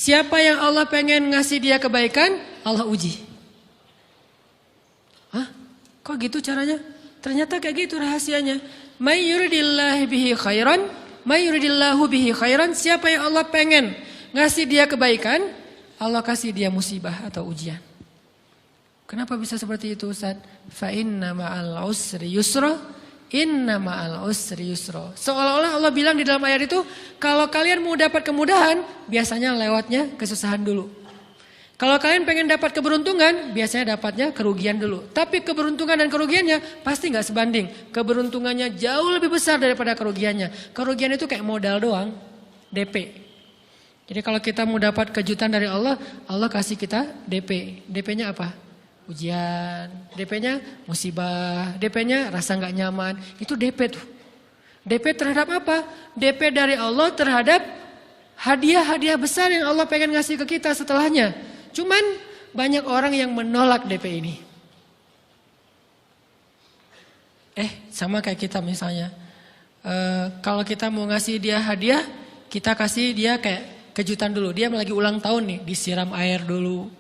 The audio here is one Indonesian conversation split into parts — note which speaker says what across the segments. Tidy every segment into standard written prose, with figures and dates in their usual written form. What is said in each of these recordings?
Speaker 1: Siapa yang Allah pengen ngasih dia kebaikan, Allah uji. Hah? Kok gitu caranya? Ternyata kayak gitu rahasianya. May yuridillahu bihi khairan, may yuridillahu bihi khairan. Siapa yang Allah pengen ngasih dia kebaikan, Allah kasih dia musibah atau ujian. Kenapa bisa seperti itu, Ustaz? Fa inna ma'al usri yusra, inna ma'al usri yusra. Seolah-olah Allah bilang di dalam ayat itu, kalau kalian mau dapat kemudahan, biasanya lewatnya kesusahan dulu. Kalau kalian pengen dapat keberuntungan, biasanya dapatnya kerugian dulu. Tapi keberuntungan dan kerugiannya pasti nggak sebanding. Keberuntungannya jauh lebih besar daripada kerugiannya. Kerugian itu kayak modal doang, DP. Jadi kalau kita mau dapat kejutan dari Allah, Allah kasih kita DP. DP-nya apa? Ujian. DP-nya musibah. DP-nya rasa nggak nyaman. Itu DP tuh. DP terhadap apa? DP dari Allah terhadap hadiah-hadiah besar yang Allah pengen ngasih ke kita setelahnya. Cuman banyak orang yang menolak DP ini. Sama kayak kita misalnya. Kalau kita mau ngasih dia hadiah, kita kasih dia kayak kejutan dulu. Dia lagi ulang tahun nih, disiram air dulu.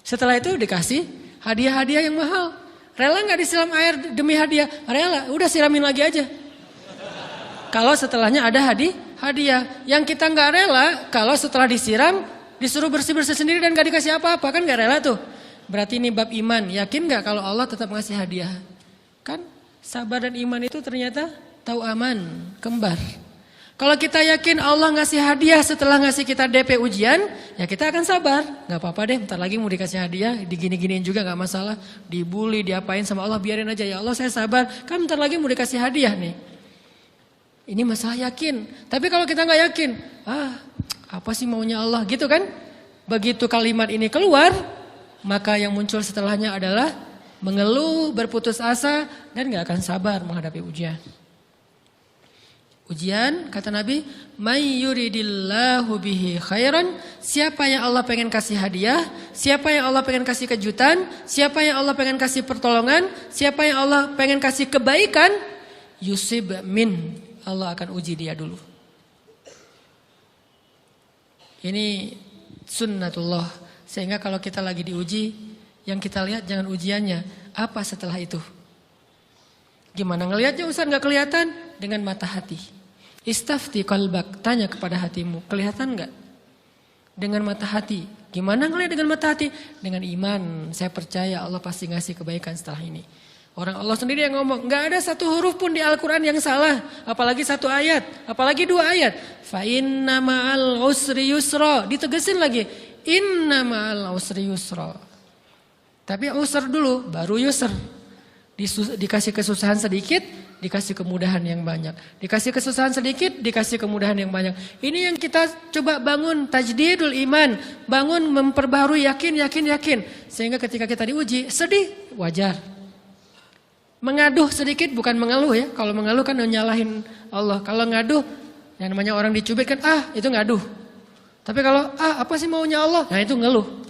Speaker 1: Setelah itu dikasih hadiah-hadiah yang mahal. Rela gak disiram air demi hadiah? Rela, udah siramin lagi aja. Kalau setelahnya ada hadiah. Yang kita gak rela, kalau setelah disiram, disuruh bersih-bersih sendiri dan gak dikasih apa-apa. Kan gak rela tuh. Berarti ini bab iman. Yakin gak kalau Allah tetap ngasih hadiah? Kan sabar dan iman itu ternyata tahu aman, kembar. Kalau kita yakin Allah ngasih hadiah setelah ngasih kita DP ujian, ya kita akan sabar. Gak apa-apa deh, bentar lagi mau dikasih hadiah, digini-giniin juga gak masalah. Dibully, diapain sama Allah, biarin aja. Ya Allah saya sabar, kan bentar lagi mau dikasih hadiah nih. Ini masalah yakin. Tapi kalau kita gak yakin, apa sih maunya Allah gitu kan? Begitu kalimat ini keluar, maka yang muncul setelahnya adalah mengeluh, berputus asa, dan gak akan sabar menghadapi ujian. Ujian, kata Nabi, may yuridillahu bihi khairan. Siapa yang Allah pengen kasih hadiah, siapa yang Allah pengen kasih kejutan, siapa yang Allah pengen kasih pertolongan, siapa yang Allah pengen kasih kebaikan, yusib min, Allah akan uji dia dulu. Ini sunnatullah. Sehingga kalau kita lagi diuji, yang kita lihat jangan ujiannya, apa setelah itu. Gimana ngelihatnya Ustaz gak kelihatan? Dengan mata hati. Istafti qalbak, tanya kepada hatimu, kelihatan gak? Dengan mata hati. Gimana ngelihat dengan mata hati? Dengan iman, saya percaya Allah pasti ngasih kebaikan setelah ini. Orang Allah sendiri yang ngomong, gak ada satu huruf pun di Al-Quran yang salah. Apalagi satu ayat, apalagi dua ayat. Fa inna ma'al usri yusra, ditegesin lagi. Inna ma'al usri yusra. Tapi usr dulu, baru yusr. Dikasih kesusahan sedikit, dikasih kemudahan yang banyak. Dikasih kesusahan sedikit, dikasih kemudahan yang banyak. Ini yang kita coba bangun tajdidul iman. Bangun memperbaharui yakin. Sehingga ketika kita diuji, sedih, wajar. Mengaduh sedikit bukan mengeluh ya. Kalau mengeluh kan nyalahin Allah. Kalau ngaduh, yang namanya orang dicubit kan, itu ngaduh. Tapi kalau, apa sih maunya Allah? Nah itu ngeluh.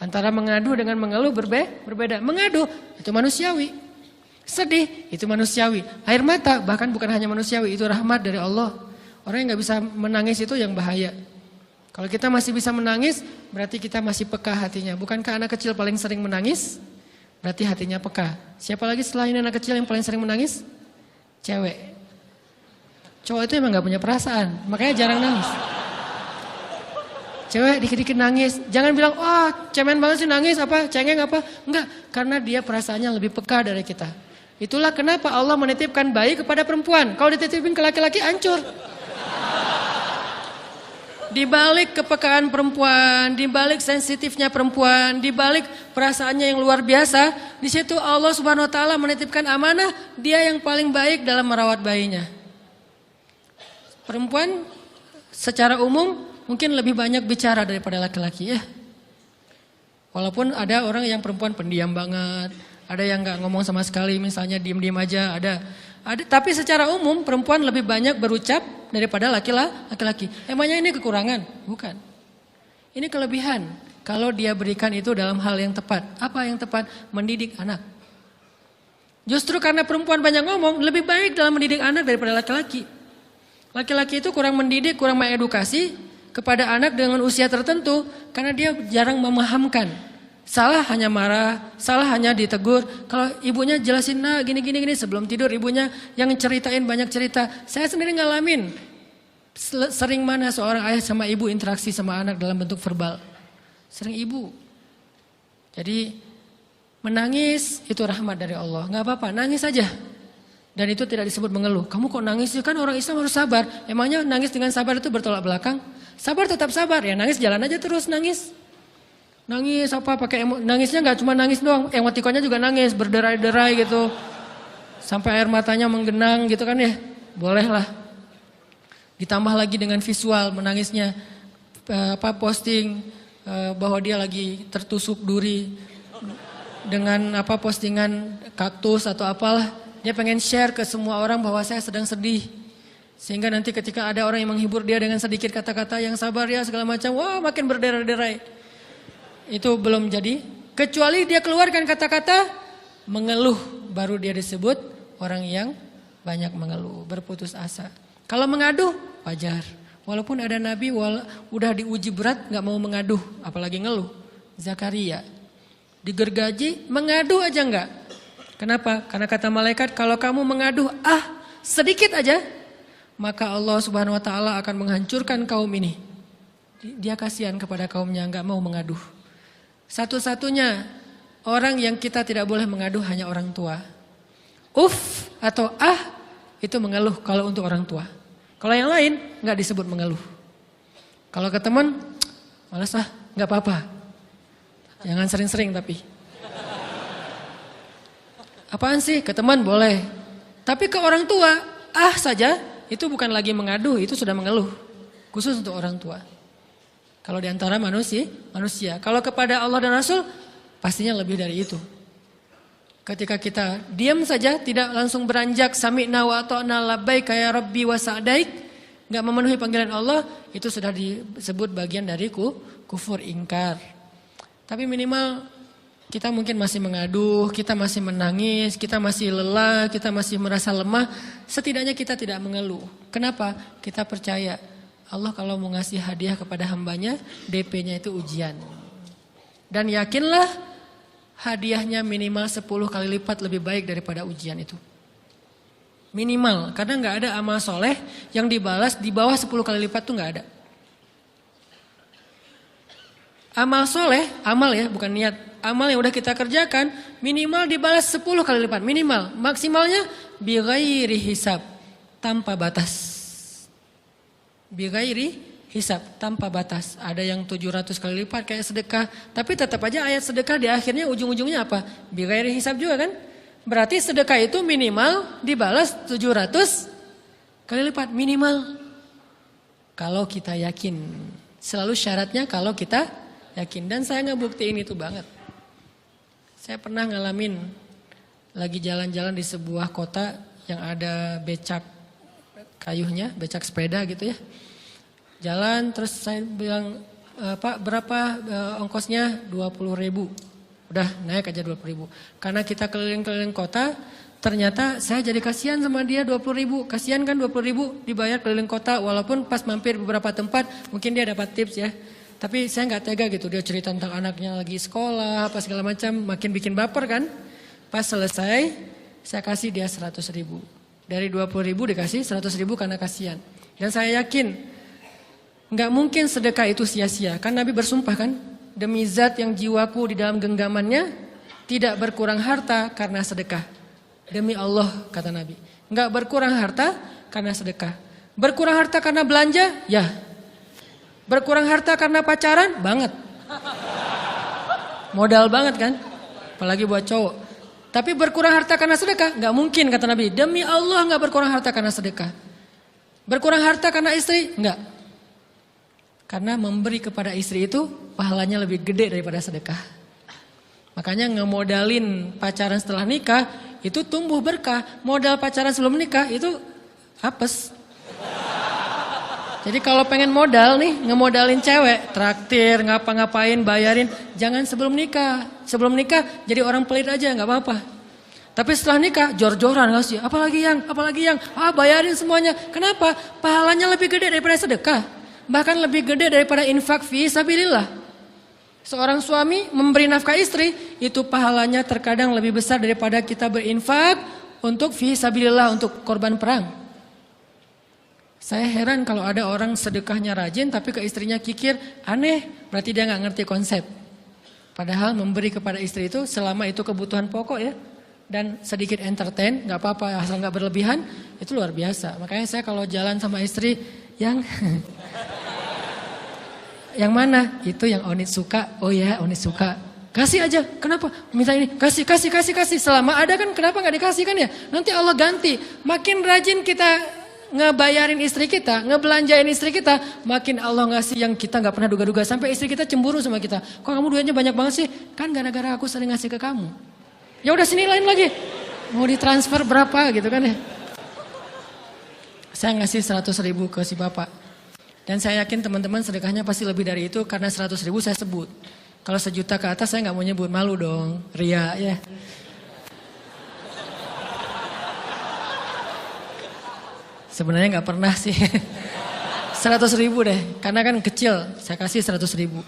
Speaker 1: Antara mengadu dengan mengeluh berbeda. Mengadu itu manusiawi. Sedih itu manusiawi. Air mata bahkan bukan hanya manusiawi, itu rahmat dari Allah. Orang yang gak bisa menangis itu yang bahaya. Kalau kita masih bisa menangis, berarti kita masih peka hatinya. Bukankah anak kecil paling sering menangis? Berarti hatinya peka. Siapa lagi selain anak kecil yang paling sering menangis? Cewek. Cowok itu emang gak punya perasaan, makanya jarang nangis. Cewek dikit-dikit nangis, jangan bilang, cemen banget sih nangis, cengeng apa. Enggak, karena dia perasaannya lebih peka dari kita. Itulah kenapa Allah menitipkan bayi kepada perempuan. Kalau dititipin ke laki-laki, hancur. Di balik kepekaan perempuan, di balik sensitifnya perempuan, di balik perasaannya yang luar biasa, di situ Allah Subhanahu wa taala menitipkan amanah, dia yang paling baik dalam merawat bayinya. Perempuan secara umum mungkin lebih banyak bicara daripada laki-laki ya. Walaupun ada orang yang perempuan pendiam banget, ada yang nggak ngomong sama sekali, misalnya diem-diem aja, ada. Tapi secara umum perempuan lebih banyak berucap daripada laki-laki. Emangnya ini kekurangan? Bukan. Ini kelebihan. Kalau dia berikan itu dalam hal yang tepat. Apa yang tepat? Mendidik anak. Justru karena perempuan banyak ngomong, lebih baik dalam mendidik anak daripada laki-laki. Laki-laki itu kurang mendidik, kurang mengedukasi. kepada anak dengan usia tertentu karena dia jarang memahamkan. Salah hanya marah, salah hanya ditegur. Kalau ibunya jelasin, nah gini sebelum tidur ibunya yang ceritain banyak cerita. Saya sendiri ngalamin. Sering mana seorang ayah sama ibu interaksi sama anak dalam bentuk verbal. Sering ibu. Jadi menangis itu rahmat dari Allah. Gak apa-apa, nangis saja. Dan itu tidak disebut mengeluh. Kamu kok nangis? Kan orang Islam harus sabar. Emangnya nangis dengan sabar itu bertolak belakang? Sabar tetap sabar. Ya nangis jalan aja terus nangis. Nangis apa pakai nangisnya nggak cuma nangis doang, emotikonnya juga nangis, berderai-derai gitu. Sampai air matanya menggenang gitu kan ya. Boleh lah. Ditambah lagi dengan visual menangisnya posting bahwa dia lagi tertusuk duri dengan postingan kaktus atau apalah. Dia pengen share ke semua orang bahwa saya sedang sedih. Sehingga nanti ketika ada orang yang menghibur dia dengan sedikit kata-kata yang sabar ya segala macam, wah makin berderai-derai. Itu belum jadi, kecuali dia keluarkan kata-kata mengeluh, baru dia disebut orang yang banyak mengeluh, berputus asa. Kalau mengaduh, wajar. Walaupun ada nabi udah diuji berat gak mau mengaduh, apalagi ngeluh. Zakaria digergaji, mengaduh aja enggak. Kenapa? Karena kata malaikat, kalau kamu mengaduh sedikit aja, maka Allah Subhanahu wa taala akan menghancurkan kaum ini. Dia kasihan kepada kaumnya, enggak mau mengaduh. Satu-satunya orang yang kita tidak boleh mengaduh hanya orang tua. Atau itu mengeluh kalau untuk orang tua. Kalau yang lain enggak disebut mengeluh. Kalau ke teman, malas enggak apa-apa. Jangan sering-sering tapi. Apaan sih? Ke teman boleh. Tapi ke orang tua, saja itu bukan lagi mengadu, itu sudah mengeluh. Khusus untuk orang tua. Kalau di antara manusia. Kalau kepada Allah dan Rasul, pastinya lebih dari itu. Ketika kita diam saja, tidak langsung beranjak sami'na wa ata'na labbaik ya rabbi wa sa'daik, enggak memenuhi panggilan Allah, itu sudah disebut bagian dari kufur ingkar. Tapi minimal kita mungkin masih mengaduh, kita masih menangis, kita masih lelah, kita masih merasa lemah. Setidaknya kita tidak mengeluh. Kenapa? Kita percaya Allah kalau mau ngasih hadiah kepada hambanya, DP-nya itu ujian. Dan yakinlah hadiahnya minimal 10 kali lipat lebih baik daripada ujian itu. Minimal, karena gak ada amal soleh yang dibalas di bawah 10 kali lipat tuh gak ada. Amal soleh, amal ya bukan niat. Amal yang udah kita kerjakan minimal dibalas 10 kali lipat. Minimal, maksimalnya bighairi hisab, tanpa batas. Bighairi hisab, tanpa batas. Ada yang 700 kali lipat kayak sedekah. Tapi tetap aja ayat sedekah di akhirnya ujung-ujungnya apa? Bighairi hisab juga kan? Berarti sedekah itu minimal dibalas 700 kali lipat. Minimal. Kalau kita yakin. Selalu syaratnya kalau kita yakin. Dan saya ngebuktiin itu banget. Saya pernah ngalamin lagi jalan-jalan di sebuah kota yang ada becak kayuhnya, becak sepeda gitu ya. Jalan terus saya bilang, Pak berapa ongkosnya? 20.000. Udah naik aja 20.000. Karena kita keliling-keliling kota, ternyata saya jadi kasihan sama dia 20.000. Kasihan kan 20.000 dibayar keliling kota, walaupun pas mampir beberapa tempat mungkin dia dapat tips ya. Tapi saya nggak tega gitu, dia cerita tentang anaknya lagi sekolah, apa segala macam, makin bikin baper kan. Pas selesai, saya kasih dia 100.000. Dari 20.000 dikasih 100.000 karena kasihan. Dan saya yakin, nggak mungkin sedekah itu sia-sia. Kan Nabi bersumpah kan, demi zat yang jiwaku di dalam genggamannya, tidak berkurang harta karena sedekah. Demi Allah, kata Nabi. Nggak berkurang harta karena sedekah. Berkurang harta karena belanja? Ya. Berkurang harta karena pacaran? Banget. Modal banget kan? Apalagi buat cowok. Tapi berkurang harta karena sedekah? Gak mungkin kata Nabi. Demi Allah gak berkurang harta karena sedekah. Berkurang harta karena istri? Enggak. Karena memberi kepada istri itu pahalanya lebih gede daripada sedekah. Makanya ngemodalin pacaran setelah nikah itu tumbuh berkah. Modal pacaran sebelum nikah itu apes. Jadi kalau pengen modal nih, ngemodalin cewek, traktir, ngapa-ngapain, bayarin, jangan sebelum nikah. Sebelum nikah jadi orang pelit aja, nggak apa-apa. Tapi setelah nikah, jor-joran ngasih, apalagi yang, bayarin semuanya. Kenapa? Pahalanya lebih gede daripada sedekah. bahkan lebih gede daripada infak fi sabilillah. Seorang suami memberi nafkah istri, itu pahalanya terkadang lebih besar daripada kita berinfak untuk fi sabilillah, untuk korban perang. Saya heran kalau ada orang sedekahnya rajin tapi ke istrinya kikir, aneh, berarti dia nggak ngerti konsep. Padahal memberi kepada istri itu selama itu kebutuhan pokok ya, dan sedikit entertain, nggak apa-apa asal nggak berlebihan, itu luar biasa. Makanya saya kalau jalan sama istri yang yang mana? Itu yang Onit suka. Oh ya, Onit suka. Kasih aja. Kenapa? Minta ini. Kasih. Selama ada kan kenapa nggak dikasih kan ya? Nanti Allah ganti. Makin rajin kita ngebayarin istri kita, ngebelanjain istri kita, makin Allah ngasih yang kita nggak pernah duga-duga. Sampai istri kita cemburu sama kita. Kok kamu duitnya banyak banget sih? Kan gara-gara aku sering ngasih ke kamu. Ya udah sini lain lagi. Mau ditransfer berapa gitu kan ya? Saya ngasih 100.000 ke si bapak. Dan saya yakin teman-teman sedekahnya pasti lebih dari itu karena 100.000 saya sebut. Kalau 1 juta ke atas saya nggak mau nyebut, malu dong, ria ya. Sebenarnya nggak pernah sih. 100.000 deh, karena kan kecil, saya kasih 100.000.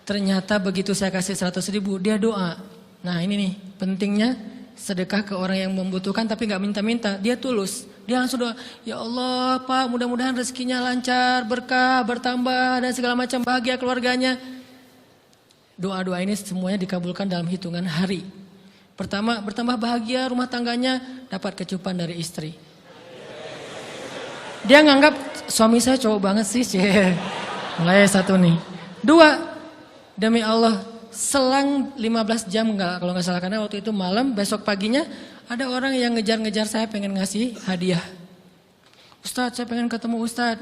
Speaker 1: Ternyata begitu saya kasih 100.000, dia doa. Nah ini nih pentingnya sedekah ke orang yang membutuhkan tapi nggak minta-minta, dia tulus. Dia langsung doa, ya Allah Pak mudah-mudahan rezekinya lancar, berkah, bertambah dan segala macam, bahagia keluarganya. Doa-doa ini semuanya dikabulkan dalam hitungan hari. Pertama bertambah bahagia rumah tangganya, dapat kecupan dari istri. Dia nganggap suami saya cowok banget sih. Mulai 1 nih. 2, demi Allah selang 15 jam kalau nggak salah, karena waktu itu malam, besok paginya ada orang yang ngejar-ngejar saya pengen ngasih hadiah. Ustadz saya pengen ketemu Ustadz.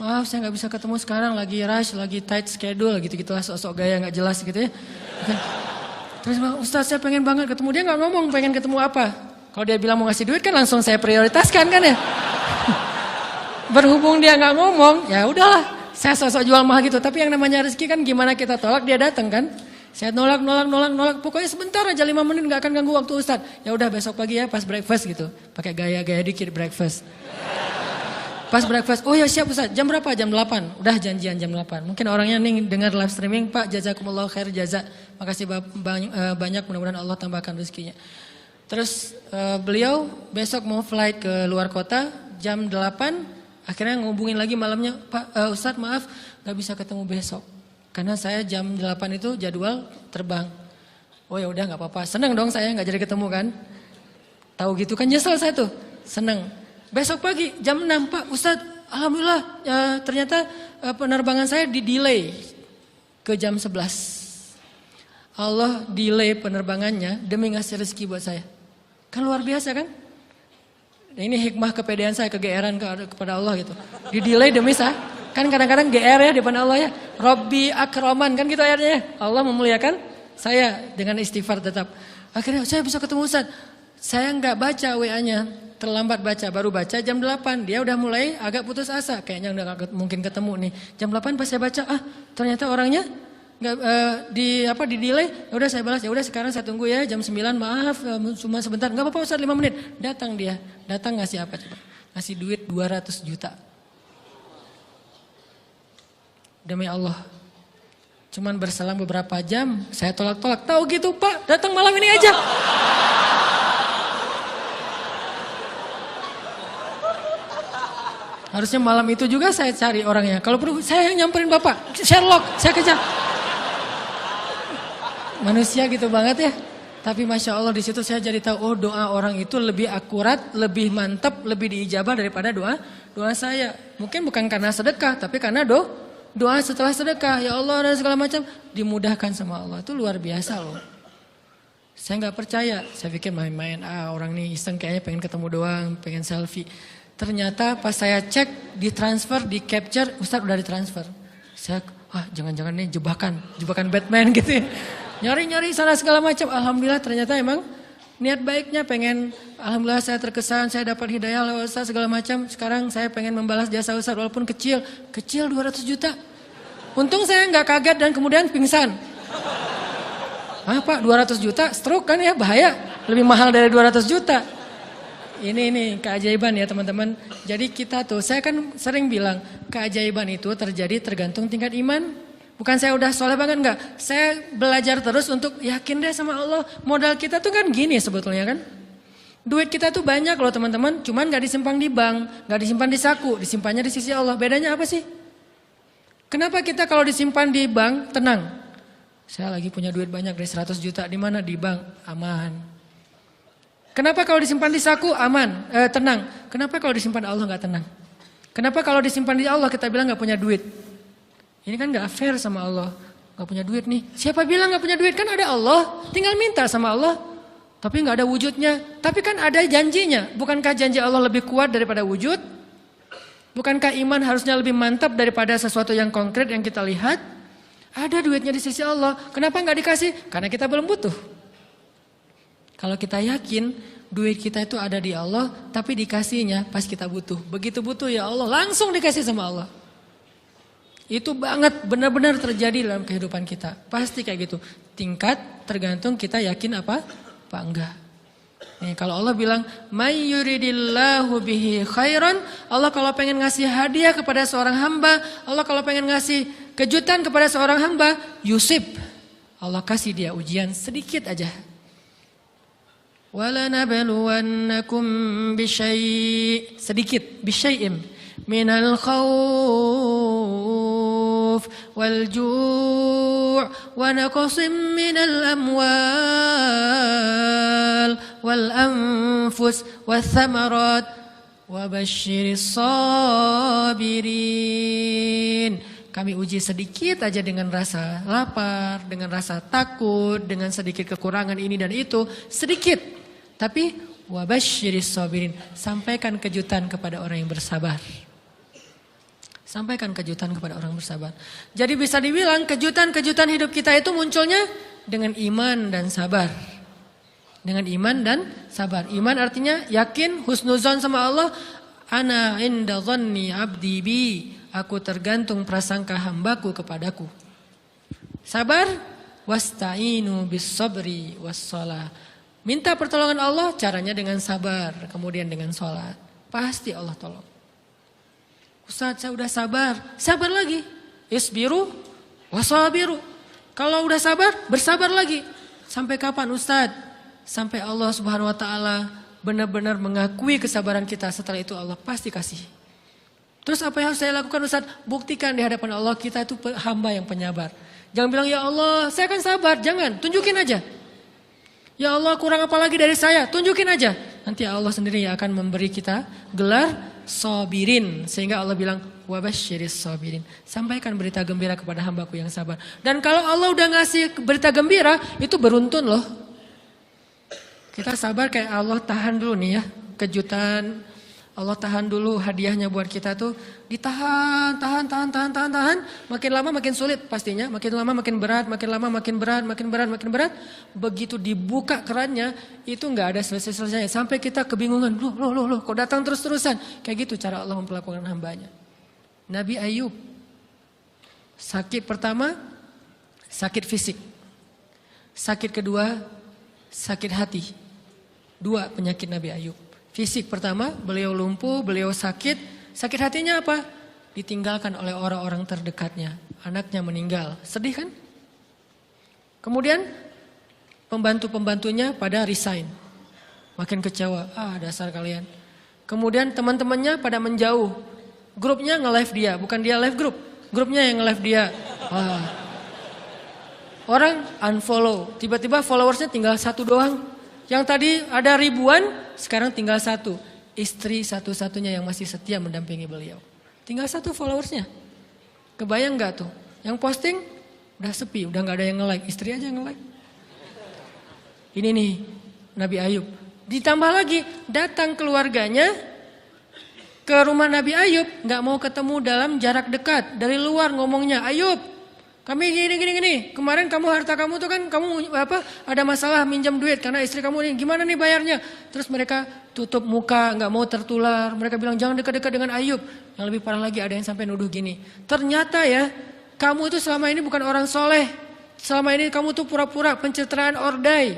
Speaker 1: Maaf saya nggak bisa ketemu sekarang, lagi rush, lagi tight schedule gitu-gitulah, sok-sok gaya nggak jelas gitu ya. Terus Ustadz saya pengen banget ketemu, dia nggak ngomong pengen ketemu apa. Kalau dia bilang mau ngasih duit kan langsung saya prioritaskan kan ya. Berhubung dia nggak ngomong, ya udahlah, saya sosok jual mahal gitu. Tapi yang namanya rezeki kan gimana kita tolak, dia datang kan. Saya nolak. Pokoknya sebentar aja 5 menit nggak akan ganggu waktu Ustadz. Ya udah besok pagi ya pas breakfast gitu. Pakai gaya-gaya dikit breakfast. Pas breakfast, oh ya siap Ustadz. Jam berapa? Jam 8. Udah janjian jam 8. Mungkin orangnya nih dengar live streaming, Pak jazakumullah khair jaza. Makasih banyak, mudah-mudahan Allah tambahkan rezekinya. Terus beliau besok mau flight ke luar kota jam 8. Akhirnya ngubungin lagi malamnya, Pak Ustadz maaf gak bisa ketemu besok. Karena saya jam 8 itu jadwal terbang. Oh ya udah gak apa-apa, senang dong saya gak jadi ketemu kan. Tahu gitu kan nyesel saya tuh, senang. Besok pagi jam 6, Pak Ustadz alhamdulillah ternyata penerbangan saya di-delay ke jam 11. Allah delay penerbangannya demi ngasih rezeki buat saya. Kan luar biasa kan. Ini hikmah kepedean saya, kegeeran kepada Allah gitu. Di-delay demi saya. Kan kadang-kadang GR ya di depan Allah ya. Robbi akroman kan gitu ayatnya. Allah memuliakan saya dengan istighfar tetap. Akhirnya saya bisa ketemu Ustaz. Saya nggak baca WA-nya. Terlambat baca, baru baca jam 8. Dia udah mulai agak putus asa. Kayaknya udah gak mungkin ketemu nih. Jam 8 pas saya baca, ternyata orangnya nggak di delay. Ya udah saya balas, ya udah sekarang saya tunggu ya jam 9, maaf cuma sebentar. Nggak apa-apa Ustaz 5 menit. Datang dia. Datang ngasih apa coba? Ngasih duit 200 juta. Demi Allah. Cuman berselang beberapa jam, saya tolak-tolak. Tahu gitu Pak, datang malam ini aja. Harusnya malam itu juga saya cari orangnya. Kalau perlu saya yang nyamperin Bapak. Sherlock, saya kejar. Manusia gitu banget ya. Tapi Masya Allah di situ saya jadi tahu, oh doa orang itu lebih akurat, lebih mantap, lebih diijabah daripada doa saya. Mungkin bukan karena sedekah, tapi karena doa setelah sedekah. Ya Allah dan segala macam dimudahkan sama Allah. Itu luar biasa loh. Saya nggak percaya. Saya pikir main-main. Orang ini iseng kayaknya pengen ketemu doang, pengen selfie. Ternyata pas saya cek, ditransfer, di capture, Ustadz udah ditransfer. Saya, jangan-jangan ini jebakan Batman gitu ya. Nyari-nyari sana segala macam. Alhamdulillah ternyata emang niat baiknya pengen, alhamdulillah saya terkesan, saya dapat hidayah lewat Ustadz segala macam. Sekarang saya pengen membalas jasa Ustadz walaupun kecil 200 juta. Untung saya nggak kaget dan kemudian pingsan. Pak 200 juta stroke kan ya bahaya, lebih mahal dari 200 juta. Ini keajaiban ya teman-teman. Jadi kita tuh, saya kan sering bilang keajaiban itu terjadi tergantung tingkat iman. Bukan saya udah soleh banget, enggak. Saya belajar terus untuk yakin deh sama Allah. Modal kita tuh kan gini sebetulnya kan. Duit kita tuh banyak loh teman-teman, cuman gak disimpan di bank, gak disimpan di saku, disimpannya di sisi Allah. Bedanya apa sih? Kenapa kita kalau disimpan di bank tenang? Saya lagi punya duit banyak dari 100 juta, di mana? Di bank, aman. Kenapa kalau disimpan di saku aman, tenang? Kenapa kalau disimpan di Allah gak tenang? Kenapa kalau disimpan di Allah kita bilang gak punya duit? Ini kan gak fair sama Allah. Gak punya duit nih. Siapa bilang gak punya duit? Kan ada Allah. Tinggal minta sama Allah. Tapi gak ada wujudnya. Tapi kan ada janjinya. Bukankah janji Allah lebih kuat daripada wujud? Bukankah iman harusnya lebih mantap daripada sesuatu yang konkret yang kita lihat? Ada duitnya di sisi Allah. Kenapa gak dikasih? Karena kita belum butuh. Kalau kita yakin duit kita itu ada di Allah, tapi dikasihnya pas kita butuh. Begitu butuh ya Allah, langsung dikasih sama Allah. Itu banget benar-benar terjadi dalam kehidupan kita. Pasti kayak gitu. Tingkat tergantung kita yakin apa enggak. Nih, kalau Allah bilang, "May yuridillahu bihi khairan", Allah kalau pengen ngasih hadiah kepada seorang hamba, Allah kalau pengen ngasih kejutan kepada seorang hamba, yusib. Allah kasih dia ujian sedikit aja. وَلَنَبْلُوَنَّكُمْ بِشَيْءٍ sedikit, bisyai'im من الخوف والجوع ونقص من الأموال والأنفس والثمرات وبشر الصابرين. Kami uji sedikit aja dengan rasa lapar, dengan rasa takut, dengan sedikit kekurangan ini dan itu, sedikit. Tapi wabasyiris sabirin, sampaikan kejutan kepada orang yang bersabar. Sampaikan kejutan kepada orang bersabar. Jadi bisa dibilang kejutan-kejutan hidup kita itu munculnya dengan iman dan sabar. Dengan iman dan sabar. Iman artinya yakin, husnuzon sama Allah. Ana inda dhanni abdi bi. Aku tergantung prasangka hambaku kepadaku. Sabar. Wasta'inu bis sabri was shalah. Minta pertolongan Allah, caranya dengan sabar, kemudian dengan sholat. Pasti Allah tolong. Ustaz, saya udah sabar. Sabar lagi. Isbiru wasabiru. Kalau udah sabar, bersabar lagi. Sampai kapan Ustaz? Sampai Allah Subhanahu wa taala benar-benar mengakui kesabaran kita. Setelah itu Allah pasti kasih. Terus apa yang harus saya lakukan Ustaz? Buktikan di hadapan Allah kita itu hamba yang penyabar. Jangan bilang ya Allah, saya kan sabar. Jangan, tunjukin aja. Ya Allah, kurang apa lagi dari saya? Tunjukin aja. Nanti Allah sendiri yang akan memberi kita gelar sabirin. Sehingga Allah bilang, wabasyiris sabirin. Sampaikan berita gembira kepada hambaku yang sabar. Dan kalau Allah udah ngasih berita gembira, itu beruntun loh. Kita sabar kayak Allah tahan dulu nih ya. Kejutan, Allah tahan dulu hadiahnya buat kita tuh. Ditahan, tahan. Makin lama makin sulit pastinya. Makin lama makin berat, makin lama makin berat, makin berat. Begitu dibuka kerannya, itu gak ada selesai-selesainya. Sampai kita kebingungan, loh, kok datang terus-terusan. Kayak gitu cara Allah memperlakukan hambanya. Nabi Ayub, sakit pertama, sakit fisik. Sakit kedua, sakit hati. 2 penyakit Nabi Ayub. Fisik pertama, beliau lumpuh, beliau sakit. Sakit hatinya apa? Ditinggalkan oleh orang-orang terdekatnya. Anaknya meninggal. Sedih kan? Kemudian pembantu-pembantunya pada resign. Makin kecewa. Dasar kalian. Kemudian teman-temannya pada menjauh. Grupnya nge-live dia. Bukan dia live grup. Grupnya yang nge-live dia. Orang unfollow. Tiba-tiba followersnya tinggal 1 doang. Yang tadi ada ribuan, sekarang tinggal 1. Istri satu-satunya yang masih setia mendampingi beliau. Tinggal 1 followersnya. Kebayang gak tuh? Yang posting udah sepi, udah gak ada yang nge-like. Istri aja nge-like. Ini nih Nabi Ayub. Ditambah lagi datang keluarganya ke rumah Nabi Ayub. Gak mau ketemu dalam jarak dekat. Dari luar ngomongnya, Ayub, kami gini. Kemarin kamu harta kamu tuh kan kamu ada masalah minjam duit karena istri kamu ini gimana nih bayarnya? Terus mereka tutup muka, nggak mau tertular. Mereka bilang jangan dekat-dekat dengan Ayub. Yang lebih parah lagi ada yang sampai nuduh gini. Ternyata ya kamu itu selama ini bukan orang soleh. Selama ini kamu tuh pura-pura pencitraan ordai.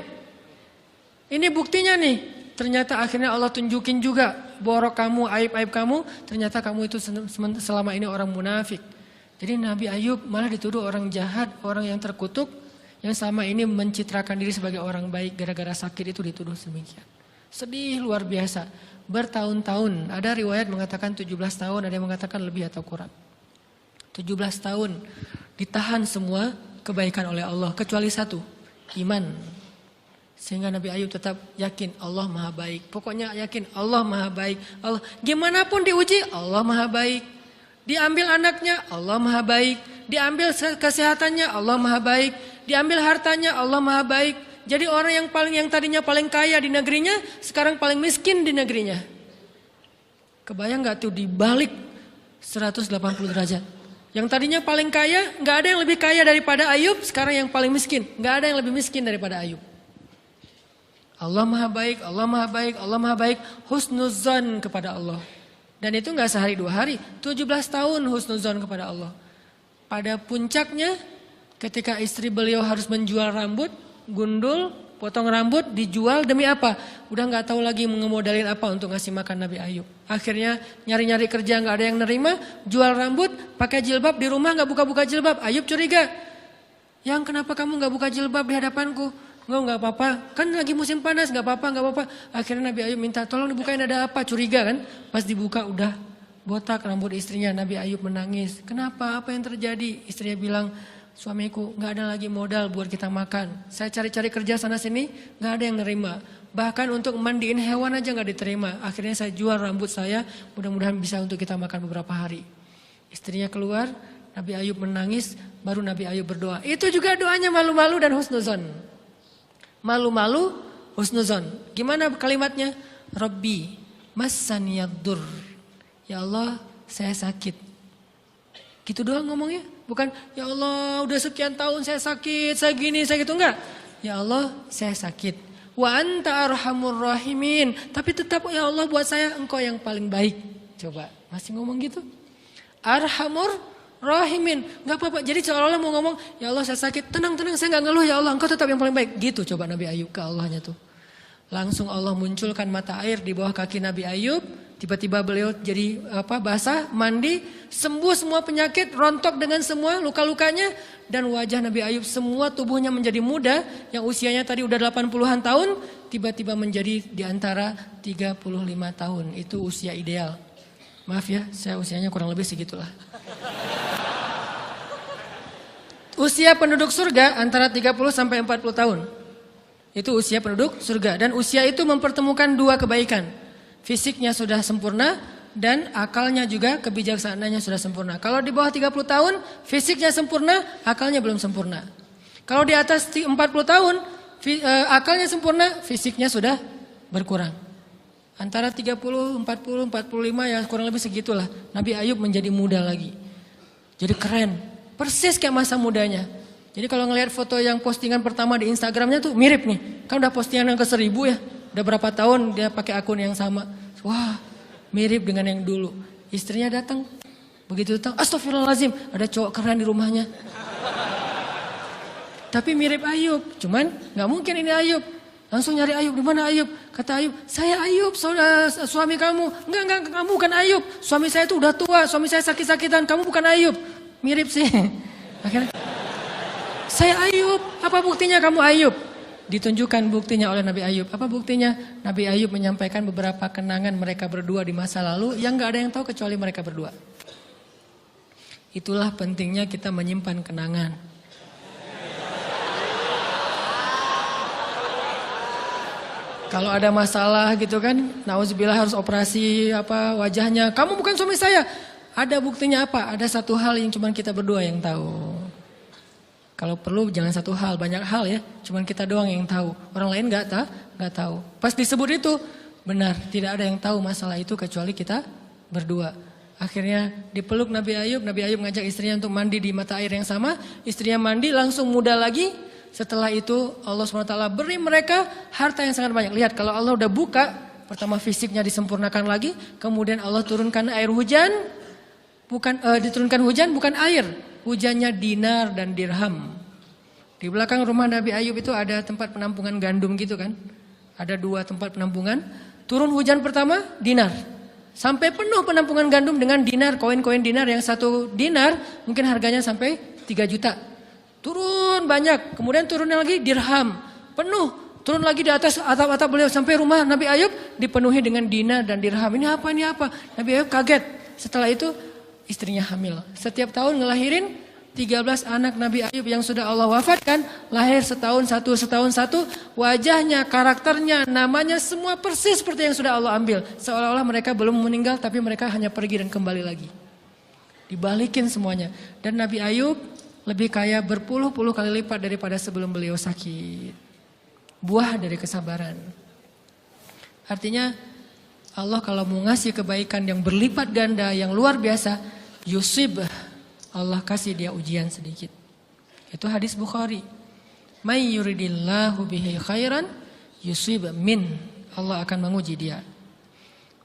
Speaker 1: Ini buktinya nih. Ternyata akhirnya Allah tunjukin juga borok kamu, aib-aib kamu. Ternyata kamu itu selama ini orang munafik. Jadi Nabi Ayub malah dituduh orang jahat, orang yang terkutuk. Yang selama ini mencitrakan diri sebagai orang baik. Gara-gara sakit itu dituduh demikian. Sedih luar biasa. Bertahun-tahun. Ada riwayat mengatakan 17 tahun. Ada yang mengatakan lebih atau kurang. 17 tahun. Ditahan semua kebaikan oleh Allah. Kecuali satu. Iman. Sehingga Nabi Ayub tetap yakin Allah maha baik. Pokoknya yakin Allah maha baik. Allah, gimana pun diuji Allah maha baik. Diambil anaknya Allah maha baik. Diambil kesehatannya Allah maha baik. Diambil hartanya Allah maha baik. Jadi orang yang tadinya paling kaya di negerinya sekarang paling miskin di negerinya. Kebayang gak tuh dibalik 180 derajat. Yang tadinya paling kaya, gak ada yang lebih kaya daripada Ayub. Sekarang yang paling miskin, gak ada yang lebih miskin daripada Ayub. Allah maha baik, Allah maha baik, Allah maha baik. Husnuzan kepada Allah. Dan itu gak sehari 2 hari. 17 tahun husnuzan kepada Allah. Pada puncaknya ketika istri beliau harus menjual rambut, gundul, potong rambut, dijual demi apa? Udah gak tahu lagi mengemodalin apa untuk ngasih makan Nabi Ayub. Akhirnya nyari-nyari kerja gak ada yang nerima. Jual rambut, pakai jilbab, di rumah gak buka-buka jilbab. Ayub curiga. Yang kenapa kamu gak buka jilbab di hadapanku? Enggak apa-apa, kan lagi musim panas, gak apa-apa. Akhirnya Nabi Ayub minta tolong dibukain, ada apa, curiga kan. Pas dibuka udah botak rambut istrinya. Nabi Ayub menangis. Kenapa, apa yang terjadi? Istrinya bilang, suamiku gak ada lagi modal buat kita makan. Saya cari-cari kerja sana sini, gak ada yang nerima. Bahkan untuk mandiin hewan aja gak diterima. Akhirnya saya jual rambut saya, mudah-mudahan bisa untuk kita makan beberapa hari. Istrinya keluar, Nabi Ayub menangis, baru Nabi Ayub berdoa. Itu juga doanya malu-malu dan husnuzon. Malu-malu, husnuzon. Gimana kalimatnya? Rabbi, massaniyaddur. Ya Allah, saya sakit. Gitu doang ngomongnya. Bukan, ya Allah udah sekian tahun saya sakit, saya gini, saya gitu. Enggak. Ya Allah, saya sakit. Wa anta arhamur rahimin. Tapi tetap ya Allah buat saya engkau yang paling baik. Coba, masih ngomong gitu? Arhamur rahimin, gak apa-apa. Jadi seolah-olah mau ngomong, ya Allah saya sakit, tenang, saya gak ngeluh ya Allah, engkau tetap yang paling baik. Gitu coba Nabi Ayub ke Allahnya tuh. Langsung Allah munculkan mata air di bawah kaki Nabi Ayub. Tiba-tiba beliau jadi basah, mandi, sembuh semua penyakit, rontok dengan semua luka-lukanya. Dan wajah Nabi Ayub semua tubuhnya menjadi muda, yang usianya tadi udah 80-an tahun, tiba-tiba menjadi di antara 35 tahun. Itu usia ideal. Maaf ya, saya usianya kurang lebih segitulah. Usia penduduk surga antara 30 sampai 40 tahun. Itu usia penduduk surga. Dan usia itu mempertemukan 2 kebaikan. Fisiknya sudah sempurna dan akalnya juga, kebijaksanaannya sudah sempurna. Kalau di bawah 30 tahun, fisiknya sempurna, akalnya belum sempurna. Kalau di atas 40 tahun, akalnya sempurna, fisiknya sudah berkurang. Antara 30, 40, 45 ya kurang lebih segitulah. Nabi Ayub menjadi muda lagi. Jadi keren. Persis kayak masa mudanya. Jadi kalau ngelihat foto yang postingan pertama di Instagramnya tuh mirip nih. Kan udah postingan yang ke 1000 ya. Udah berapa tahun dia pakai akun yang sama. Wah, mirip dengan yang dulu. Istrinya datang. Begitu datang, astagfirullahaladzim, ada cowok keren di rumahnya. Tapi mirip Ayub. Cuman gak mungkin ini Ayub. Langsung nyari Ayub, di mana Ayub? Kata Ayub, saya Ayub, suami kamu. Enggak, kamu bukan Ayub. Suami saya itu udah tua, suami saya sakit-sakitan, kamu bukan Ayub. Mirip sih. Akhirnya, saya Ayub, apa buktinya kamu Ayub? Ditunjukkan buktinya oleh Nabi Ayub. Apa buktinya? Nabi Ayub menyampaikan beberapa kenangan mereka berdua di masa lalu yang gak ada yang tahu kecuali mereka berdua. Itulah pentingnya kita menyimpan kenangan. Kalau ada masalah gitu kan, nauzubillah harus operasi wajahnya. Kamu bukan suami saya. Ada buktinya apa? Ada satu hal yang cuma kita berdua yang tahu. Kalau perlu jangan satu hal, banyak hal ya. Cuma kita doang yang tahu. Orang lain nggak tahu. Pas disebut itu benar, tidak ada yang tahu masalah itu kecuali kita berdua. Akhirnya dipeluk Nabi Ayub ngajak istrinya untuk mandi di mata air yang sama. Istrinya mandi langsung muda lagi. Setelah itu Allah SWT beri mereka harta yang sangat banyak. Lihat kalau Allah udah buka, pertama fisiknya disempurnakan lagi. Kemudian Allah turunkan air hujan. Diturunkan hujan bukan air. Hujannya dinar dan dirham. Di belakang rumah Nabi Ayub itu ada tempat penampungan gandum gitu kan. Ada 2 tempat penampungan. Turun hujan pertama, dinar. Sampai penuh penampungan gandum dengan dinar, koin-koin dinar yang 1 dinar mungkin harganya sampai 3 juta. Turun banyak, kemudian turunnya lagi dirham, penuh. Turun lagi di atas atap-atap beliau sampai rumah Nabi Ayub dipenuhi dengan dinar dan dirham. Ini apa, ini apa? Nabi Ayub kaget. Setelah itu istrinya hamil. Setiap tahun ngelahirin 13 anak Nabi Ayub yang sudah Allah wafatkan, lahir setahun satu, wajahnya, karakternya, namanya semua persis seperti yang sudah Allah ambil. Seolah-olah mereka belum meninggal tapi mereka hanya pergi dan kembali lagi. Dibalikin semuanya. Dan Nabi Ayub lebih kaya berpuluh-puluh kali lipat daripada sebelum beliau sakit. Buah dari kesabaran. Artinya Allah kalau mau ngasih kebaikan yang berlipat ganda, yang luar biasa, yusib, Allah kasih dia ujian sedikit. Itu hadis Bukhari. May yuridillahu bihi khairan yusib min. Allah akan menguji dia.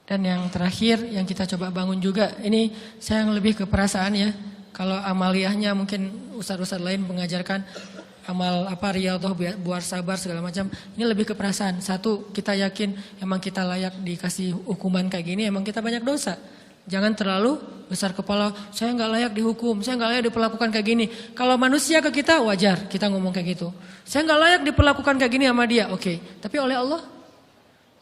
Speaker 1: Dan yang terakhir yang kita coba bangun juga, ini saya yang lebih ke perasaan ya. Kalau amaliyahnya mungkin ustaz-ustaz lain mengajarkan amal apa riyadhah buat sabar segala macam. Ini lebih ke perasaan. Satu, kita yakin emang kita layak dikasih hukuman kayak gini, emang kita banyak dosa. Jangan terlalu besar kepala, saya nggak layak dihukum, saya nggak layak diperlakukan kayak gini. Kalau manusia ke kita wajar, kita ngomong kayak gitu. Saya nggak layak diperlakukan kayak gini sama dia, oke. Tapi oleh Allah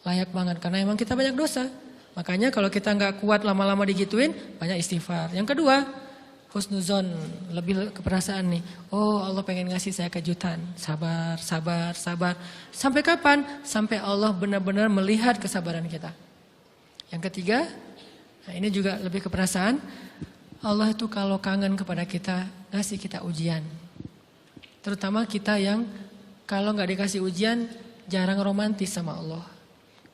Speaker 1: layak banget karena emang kita banyak dosa. Makanya kalau kita nggak kuat lama-lama digituin, banyak istighfar. Yang kedua, husnuzon, lebih keperasaan nih. Oh Allah pengen ngasih saya kejutan, sabar, sabar, sabar. Sampai kapan? Sampai Allah benar-benar melihat kesabaran kita. Yang ketiga, nah ini juga lebih ke perasaan. Allah itu kalau kangen kepada kita, ngasih kita ujian. Terutama kita yang kalau nggak dikasih ujian, jarang romantis sama Allah.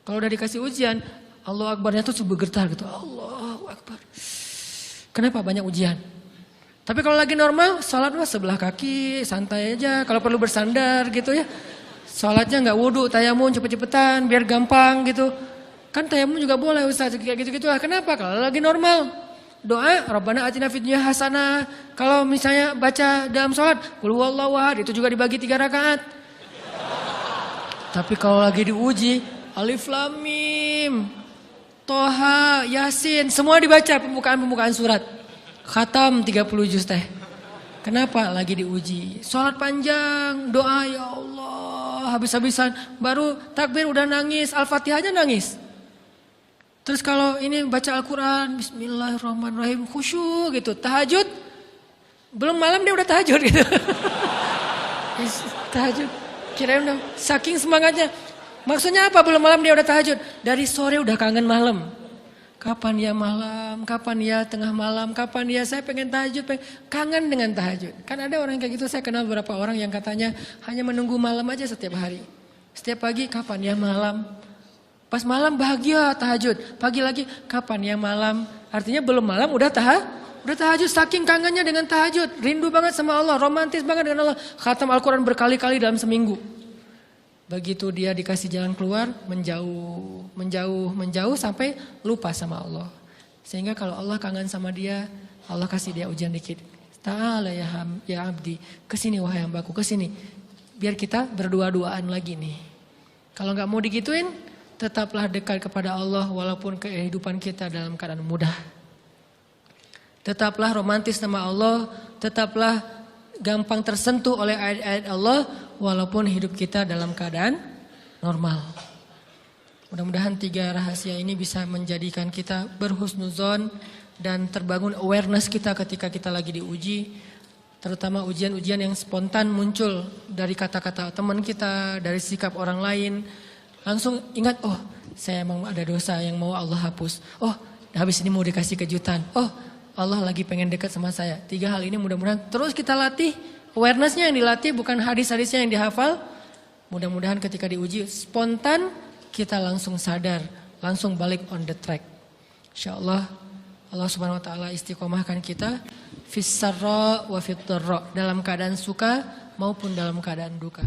Speaker 1: Kalau udah dikasih ujian, Allah Akbarnya tuh bergetar gitu. Allahu Akbar. Kenapa banyak ujian? Tapi kalau lagi normal, sholat mah sebelah kaki, santai aja. Kalau perlu bersandar gitu ya. Sholatnya nggak wudhu, tayamum cepet-cepetan, biar gampang gitu. Kan tayamum juga boleh Ustaz, kayak gitu-gitu lah. Kenapa? Kalau lagi normal, doa Rabbana atina fid dunya hasanah. Kalau misalnya baca dalam sholat, qul huwallahu ahad, itu juga dibagi 3 rakaat. Tapi kalau lagi diuji, Alif Lam Mim, Toha, Yasin, semua dibaca pembukaan surat. Khatam 30 juz teh. Kenapa? Lagi diuji. Sholat panjang, doa ya Allah, habis-habisan. Baru takbir udah nangis, Al-Fatihahnya nangis. Terus kalau ini baca Al-Quran, Bismillahirrahmanirrahim, khusyuk gitu. Tahajud, belum malam dia udah tahajud gitu. Tahajud, kirain udah saking semangatnya. Maksudnya apa belum malam dia udah tahajud? Dari sore udah kangen malam. Kapan ya malam, kapan ya tengah malam, kapan ya saya pengen tahajud, kangen dengan tahajud. Kan ada orang kayak gitu, saya kenal beberapa orang yang katanya hanya menunggu malam aja setiap hari. Setiap pagi, kapan ya malam. Pas malam bahagia tahajud, pagi lagi kapan ya malam. Artinya belum malam udah tahajud, saking kangennya dengan tahajud. Rindu banget sama Allah, romantis banget dengan Allah. Khatam Al-Quran berkali-kali dalam seminggu. Begitu dia dikasih jalan keluar, menjauh sampai lupa sama Allah. Sehingga kalau Allah kangen sama dia, Allah kasih dia ujian dikit. Ta'ala ya abdi, kesini wahai hambaku, kesini. Biar kita berdua-duaan lagi nih. Kalau gak mau digituin, tetaplah dekat kepada Allah walaupun kehidupan kita dalam keadaan mudah. Tetaplah romantis sama Allah, tetaplah gampang tersentuh oleh ayat-ayat Allah walaupun hidup kita dalam keadaan normal. Mudah-mudahan 3 rahasia ini bisa menjadikan kita berhusnuzon dan terbangun awareness kita ketika kita lagi diuji. Terutama ujian-ujian yang spontan muncul dari kata-kata teman kita, dari sikap orang lain. Langsung ingat, oh saya emang ada dosa yang mau Allah hapus. Oh habis ini mau dikasih kejutan. Oh Allah lagi pengen dekat sama saya. 3 hal ini mudah-mudahan terus kita latih. Awarenessnya yang dilatih bukan hadis-hadisnya yang dihafal. Mudah-mudahan ketika diuji spontan kita langsung sadar. Langsung balik on the track. InsyaAllah Allah subhanahu wa ta'ala istiqomahkan kita. Fis sarra wa fit dharra. Dalam keadaan suka maupun dalam keadaan duka.